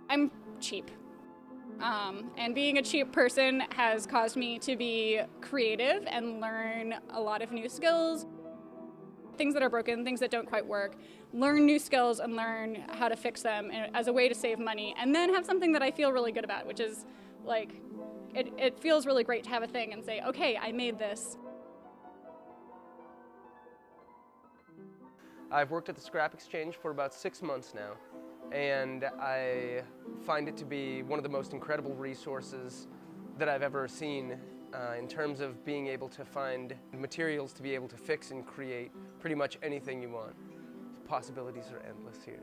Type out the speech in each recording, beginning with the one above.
I'm cheap. And being a cheap person has caused me to be creative and learn a lot of new skills. Things that are broken, things that don't quite work, learn new skills and learn how to fix them as a way to save money, and then have something that I feel really good about, which is like, it feels really great to have a thing and say, okay, I made this. I've worked at the Scrap Exchange for about 6 months now, and I find it to be one of the most incredible resources that I've ever seen in terms of being able to find materials to be able to fix and create pretty much anything you want. The possibilities are endless here.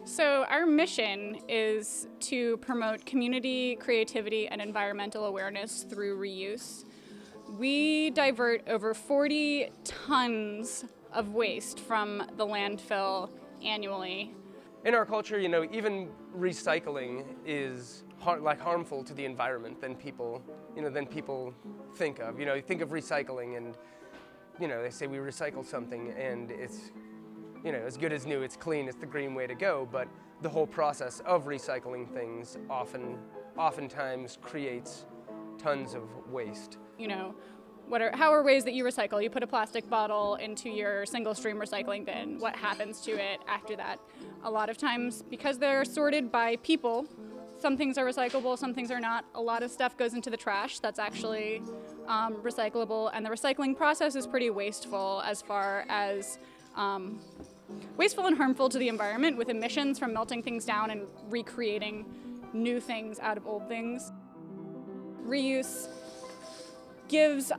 So our mission is to promote community, creativity, and environmental awareness through reuse. We divert over 40 tons of waste from the landfill annually. In our culture, even recycling is harmful to the environment than people think of. You think of recycling and, they say we recycle something and it's, as good as new, it's clean, it's the green way to go, but the whole process of recycling things oftentimes creates tons of waste. How are ways that you recycle? You put a plastic bottle into your single stream recycling bin. What happens to it after that? A lot of times, because they're sorted by people, some things are recyclable, some things are not. A lot of stuff goes into the trash that's actually recyclable, and the recycling process is pretty wasteful as far as wasteful and harmful to the environment, with emissions from melting things down and recreating new things out of old things. Reuse gives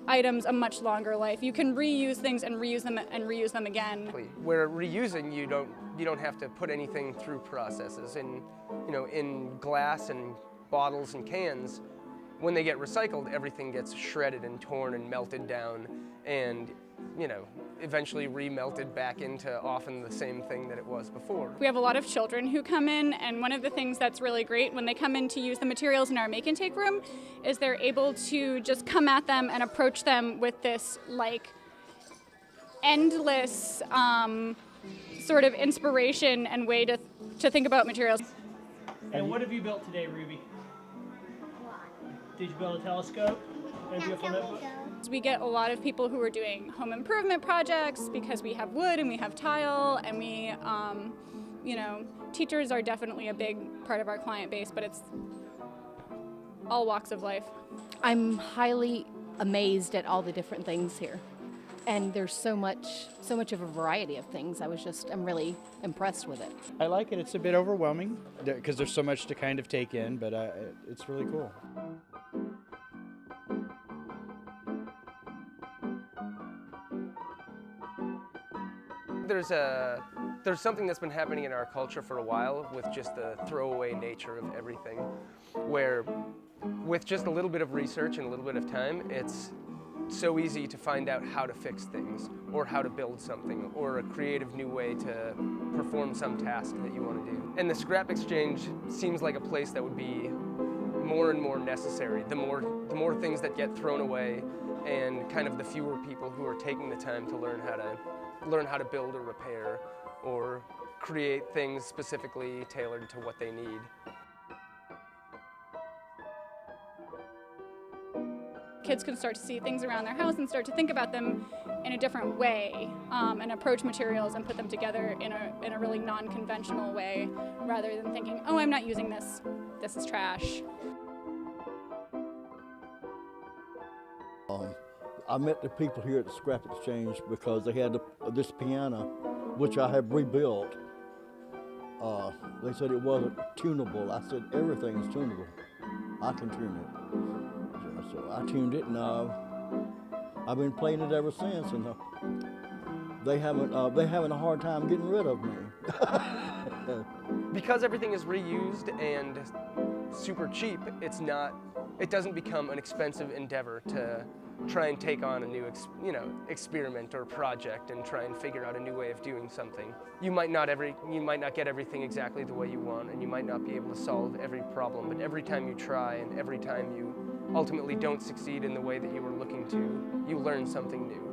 items a much longer life. You can reuse things and reuse them again. Where reusing, you don't have to put anything through processes. In glass and bottles and cans, when they get recycled, everything gets shredded and torn and melted down and eventually remelted back into often the same thing that it was before. We have a lot of children who come in, and one of the things that's really great when they come in to use the materials in our make and take room is they're able to just come at them and approach them with this endless sort of inspiration and way to think about materials. And what have you built today, Ruby? Did you build a telescope? We get a lot of people who are doing home improvement projects because we have wood and we have tile, and we, teachers are definitely a big part of our client base, but it's all walks of life. I'm highly amazed at all the different things here. And there's so much of a variety of things. I'm really impressed with it. I like it. It's a bit overwhelming because there's so much to kind of take in, but it's really cool. There's something that's been happening in our culture for a while with just the throwaway nature of everything, where with just a little bit of research and a little bit of time, it's so easy to find out how to fix things or how to build something or a creative new way to perform some task that you want to do. And the Scrap Exchange seems like a place that would be more and more necessary. The more things that get thrown away, and kind of the fewer people who are taking the time to learn how to build or repair or create things specifically tailored to what they need. Kids can start to see things around their house and start to think about them in a different way, and approach materials and put them together in a really non-conventional way, rather than thinking, oh, I'm not using this, this is trash. I met the people here at the Scrap Exchange because they had this piano, which I have rebuilt. They said it wasn't tunable. I said, everything is tunable. I can tune it. So I tuned it, and I've been playing it ever since, and they're having a hard time getting rid of me. Because everything is reused and super cheap, it doesn't become an expensive endeavor to try and take on a new experiment or project and try and figure out a new way of doing something. You might not get everything exactly the way you want, and you might not be able to solve every problem, but every time you try and every time you ultimately don't succeed in the way that you were looking to, you learn something new.